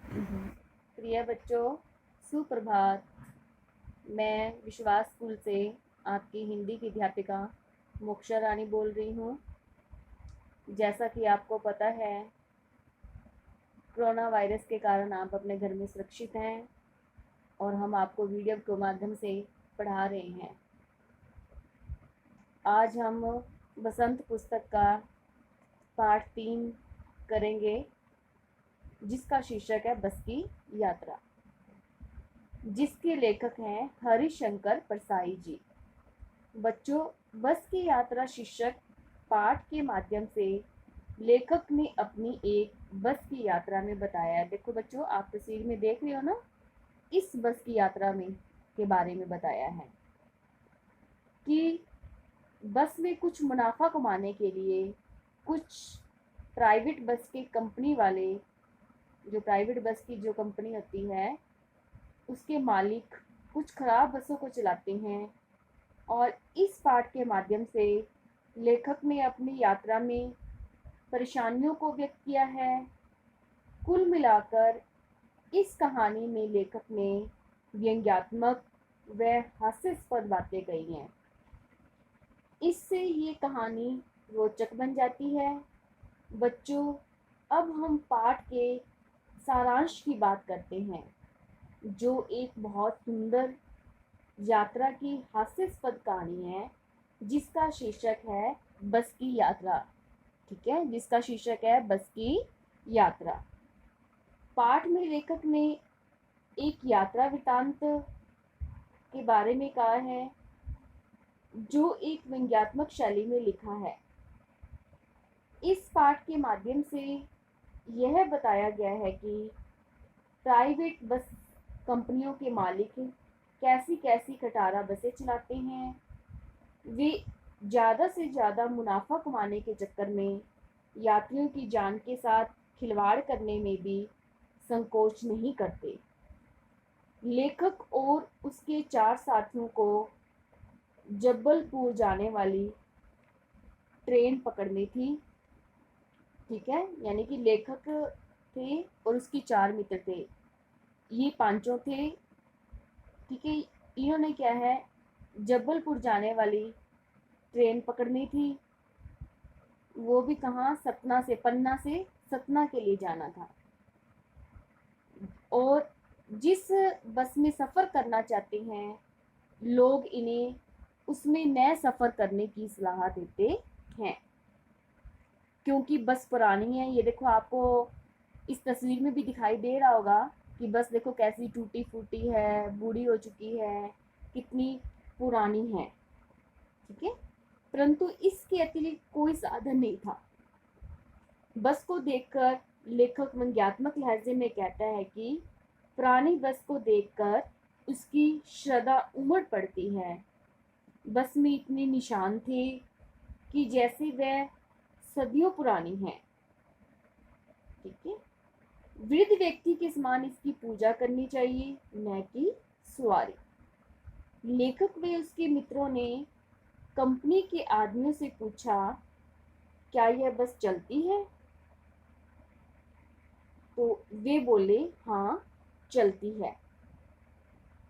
प्रिय बच्चों, सुप्रभात। मैं विश्वास स्कूल से आपकी हिंदी की अध्यापिका मोक्षा रानी बोल रही हूँ। जैसा कि आपको पता है, कोरोना वायरस के कारण आप अपने घर में सुरक्षित हैं और हम आपको वीडियो के माध्यम से पढ़ा रहे हैं। आज हम बसंत पुस्तक का पाठ 3 करेंगे, जिसका शीर्षक है बस की यात्रा, जिसके लेखक हैं हरिशंकर परसाई जी। बच्चों, बस की यात्रा शीर्षक पाठ के माध्यम से लेखक ने अपनी एक बस की यात्रा में बताया है। देखो बच्चों, आप तस्वीर में देख रहे हो ना, इस बस की यात्रा में के बारे में बताया है कि बस में कुछ मुनाफा कमाने के लिए कुछ प्राइवेट बस के कंपनी वाले, जो प्राइवेट बस की जो कंपनी होती है, उसके मालिक कुछ खराब बसों को चलाते हैं। और इस पाठ के माध्यम से लेखक ने अपनी यात्रा में परेशानियों को व्यक्त किया है। कुल मिलाकर इस कहानी में लेखक ने व्यंग्यात्मक व हास्यास्पद बातें कही हैं। इससे ये कहानी रोचक बन जाती है। बच्चों, अब हम पाठ के सारांश की बात करते हैं, जो एक बहुत सुंदर यात्रा की हास्यास्पद कहानी है, जिसका शीर्षक है बस की यात्रा। ठीक है, जिसका शीर्षक है बस की यात्रा। पाठ में लेखक ने एक यात्रा वृतांत के बारे में कहा है, जो एक व्यंग्यात्मक शैली में लिखा है। इस पाठ के माध्यम से यह बताया गया है कि प्राइवेट बस कंपनियों के मालिक कैसी कैसी खटारा बसें चलाते हैं। वे ज़्यादा से ज़्यादा मुनाफा कमाने के चक्कर में यात्रियों की जान के साथ खिलवाड़ करने में भी संकोच नहीं करते। लेखक और उसके 4 साथियों को जबलपुर जाने वाली ट्रेन पकड़नी थी। ठीक है, यानी कि लेखक थे और उसकी 4 मित्र थे, ये पांचों थे। ठीक है, इन्होंने क्या है, जबलपुर जाने वाली ट्रेन पकड़नी थी। वो भी कहाँ, सतना से, पन्ना से सतना के लिए जाना था। और जिस बस में सफ़र करना चाहते हैं लोग, इन्हें उसमें न सफ़र करने की सलाह देते हैं, क्योंकि बस पुरानी है। ये देखो, आपको इस तस्वीर में भी दिखाई दे रहा होगा कि बस देखो कैसी टूटी फूटी है, बूढ़ी हो चुकी है, कितनी पुरानी है। ठीक है, परंतु इसके अतिरिक्त कोई साधन नहीं था। बस को देखकर लेखक व्यंग्यात्मक लहजे में कहता है कि पुरानी बस को देखकर उसकी श्रद्धा उमड़ पड़ती है। बस में इतने निशान थे कि जैसे वह सदियों पुरानी है। ठीक है, वृद्ध व्यक्ति के समान इसकी पूजा करनी चाहिए, न कि सवारी। लेखक व उसके मित्रों ने कंपनी के आदमियों से पूछा, क्या यह बस चलती है? तो वे बोले, हाँ चलती है।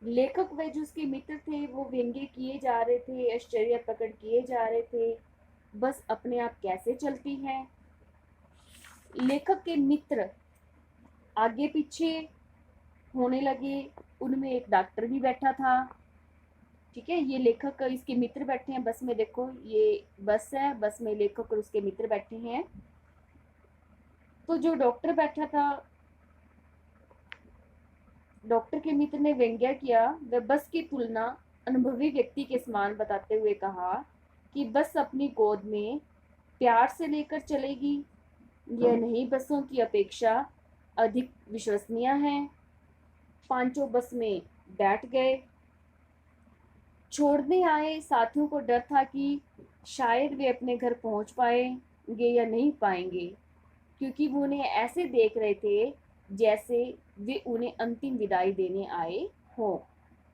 लेखक व जो उसके मित्र थे वो व्यंग्य किए जा रहे थे, आश्चर्य प्रकट किए जा रहे थे, बस अपने आप कैसे चलती है। लेखक के मित्र आगे पीछे होने लगे। उनमें एक डॉक्टर भी बैठा था। ठीक है, ये लेखक, इसके मित्र बैठे हैं बस में। देखो, ये बस है, बस में लेखक और उसके मित्र बैठे हैं। तो जो डॉक्टर बैठा था, डॉक्टर के मित्र ने व्यंग्य किया, वह बस की तुलना अनुभवी व्यक्ति के समान बताते हुए कहा कि बस अपनी गोद में प्यार से लेकर चलेगी। यह नई बसों की अपेक्षा अधिक विश्वसनीय है। पांचों बस में बैठ गए। छोड़ने आए साथियों को डर था कि शायद वे अपने घर पहुंच पाएंगे या नहीं पाएंगे, क्योंकि वो उन्हें ऐसे देख रहे थे जैसे वे उन्हें अंतिम विदाई देने आए हों।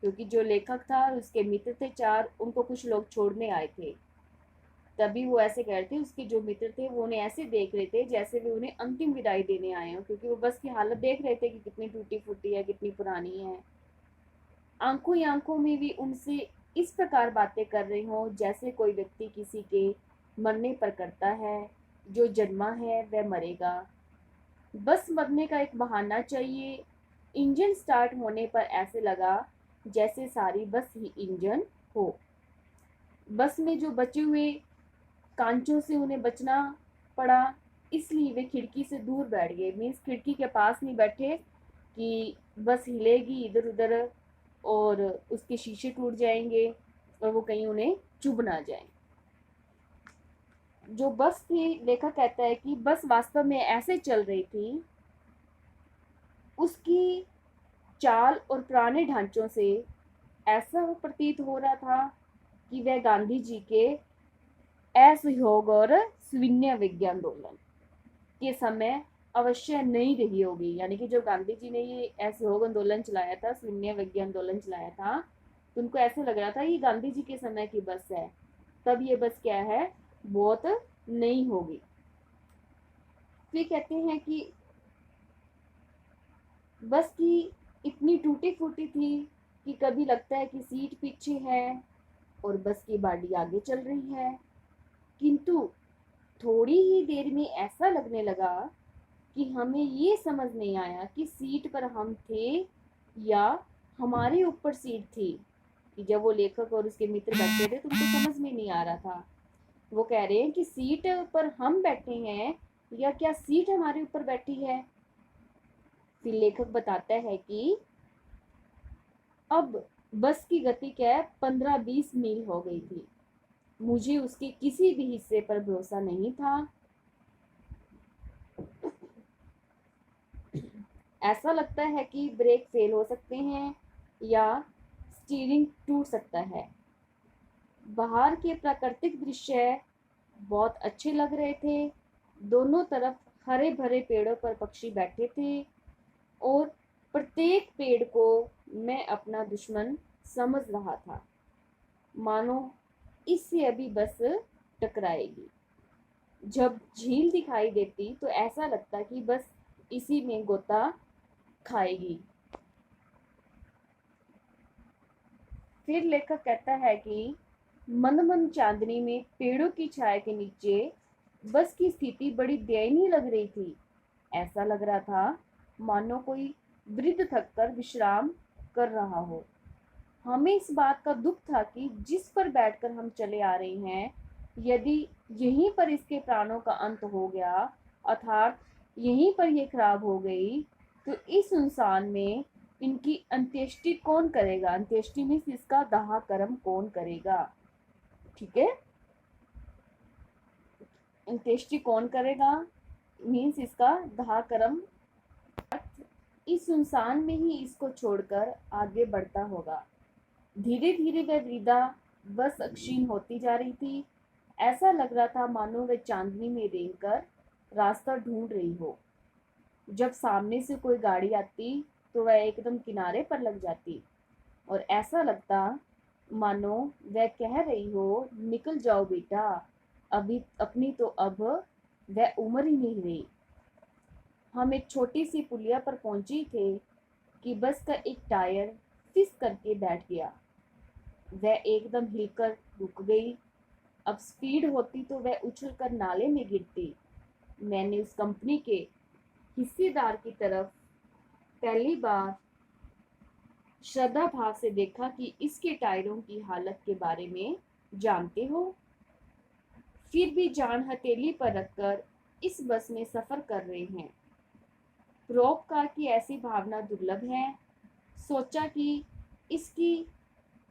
क्योंकि जो लेखक था और उसके मित्र थे 4, उनको कुछ लोग छोड़ने आए थे। तभी वो ऐसे कह रहे थे, उसके जो मित्र थे वो उन्हें ऐसे देख रहे थे जैसे वे उन्हें अंतिम विदाई देने आए हो, क्योंकि वो बस की हालत देख रहे थे कि कितनी टूटी फूटी है, कितनी पुरानी है। आंखों ही आंखों में भी उनसे इस प्रकार बातें कर रही हो जैसे कोई व्यक्ति किसी के मरने पर करता है, जो जन्मा है वह मरेगा, बस मरने का एक बहाना चाहिए। इंजन स्टार्ट होने पर ऐसे लगा जैसे सारी बस ही इंजन हो। बस में जो बचे हुए कांचों से उन्हें बचना पड़ा, इसलिए वे खिड़की से दूर बैठ गए। मीन्स खिड़की के पास नहीं बैठे कि बस हिलेगी इधर उधर और उसके शीशे टूट जाएंगे और वो कहीं उन्हें चुभ ना जाए। जो बस थी, लेखक कहता है कि बस वास्तव में ऐसे चल रही थी, उसकी चाल और पुराने ढांचों से ऐसा प्रतीत हो रहा था कि वह गांधी जी के असहयोग और सविनय विज्ञान आंदोलन के समय अवश्य नहीं रही होगी। यानी कि जब गांधी जी ने ये असहयोग आंदोलन चलाया था, सविनय विज्ञान आंदोलन चलाया था, तो उनको ऐसे लग रहा था ये गांधी जी के समय की बस है, तब ये बस क्या है, बहुत नहीं होगी। फिर कहते हैं कि बस की इतनी टूटी फूटी थी कि कभी लगता है कि सीट पीछे है और बस की बॉडी आगे चल रही है, किंतु थोड़ी ही देर में ऐसा लगने लगा कि हमें ये समझ नहीं आया कि सीट पर हम थे या हमारे ऊपर सीट थी। कि जब वो लेखक और उसके मित्र बैठे थे तो उनको समझ में नहीं आ रहा था। वो कह रहे हैं कि सीट पर हम बैठे हैं या क्या सीट हमारे ऊपर बैठी है। फिर लेखक बताता है कि अब बस की गति क्या है, 15-20 मील हो गई थी। मुझे उसके किसी भी हिस्से पर भरोसा नहीं था। ऐसा लगता है कि ब्रेक फेल हो सकते हैं या स्टीयरिंग टूट सकता है। बाहर के प्राकृतिक दृश्य बहुत अच्छे लग रहे थे। दोनों तरफ हरे भरे पेड़ों पर पक्षी बैठे थे और प्रत्येक पेड़ को मैं अपना दुश्मन समझ रहा था, मानो इससे अभी बस टकराएगी। जब झील दिखाई देती तो ऐसा लगता कि बस इसी में गोता खाएगी। फिर लेखक कहता है कि मंद मंद चांदनी में पेड़ों की छाया के नीचे बस की स्थिति बड़ी दयनीय लग रही थी। ऐसा लग रहा था मानो कोई वृद्ध थककर विश्राम कर रहा हो। हमें इस बात का दुख था कि जिस पर बैठकर हम चले आ रहे हैं, यदि यहीं पर इसके प्राणों का अंत हो गया, अर्थात यहीं पर ये खराब हो गई, तो इस सुनसान में इनकी अंत्येष्टि कौन करेगा। अंत्येष्टि मीन्स इसका दाह कर्म कौन करेगा। ठीक है, अंत्येष्टि कौन करेगा मीन्स इसका दाह कर्म। इस सुनसान में ही इसको छोड़कर आगे बढ़ता होगा। धीरे धीरे वह वृद्धा बस क्षीण होती जा रही थी। ऐसा लग रहा था मानो वह चांदनी में रेंगकर रास्ता ढूंढ रही हो। जब सामने से कोई गाड़ी आती तो वह एकदम किनारे पर लग जाती और ऐसा लगता मानो वह कह रही हो, निकल जाओ बेटा, अभी अपनी तो अब वह उम्र ही नहीं रही। हम एक छोटी सी पुलिया पर पहुंचे थे कि बस का एक टायर फिस करके बैठ गया। वह एकदम हिलकर रुक गई। अब स्पीड होती तो वह उछलकर नाले में गिरती। मैंने उस कंपनी के हिस्सेदार की तरफ पहली बार श्रद्धा भाव से देखा कि इसके टायरों की हालत के बारे में जानते हो। फिर भी जान हथेली पर रखकर इस बस में सफर कर रहे हैं। परोपकार की ऐसी भावना दुर्लभ है। सोचा कि इसकी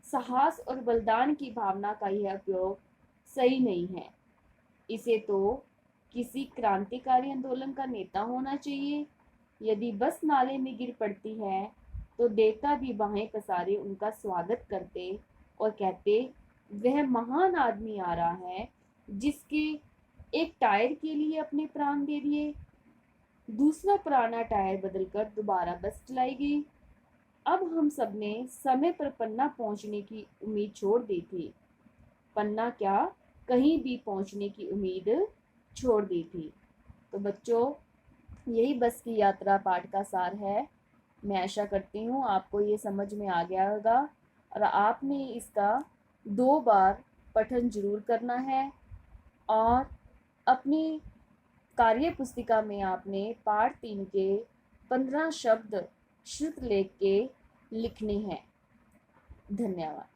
साहस और बलिदान की भावना का यह उपयोग सही नहीं है। इसे तो किसी क्रांतिकारी आंदोलन का नेता होना चाहिए। यदि बस नाले में गिर पड़ती है तो देवता भी बाहें पसारे उनका स्वागत करते और कहते, वह महान आदमी आ रहा है जिसके एक टायर के लिए अपने प्राण दे दिए। दूसरा पुराना टायर बदलकर दोबारा बस चलाई गई। अब हम सब ने समय पर पन्ना पहुंचने की उम्मीद छोड़ दी थी। पन्ना क्या, कहीं भी पहुंचने की उम्मीद छोड़ दी थी। तो बच्चों, यही बस की यात्रा पाठ का सार है। मैं आशा करती हूँ आपको ये समझ में आ गया होगा और आपने इसका 2 बार पठन जरूर करना है और अपनी कार्य पुस्तिका में आपने पाठ 3 के 15 शब्द श्रुत लेख के लिखने हैं। धन्यवाद।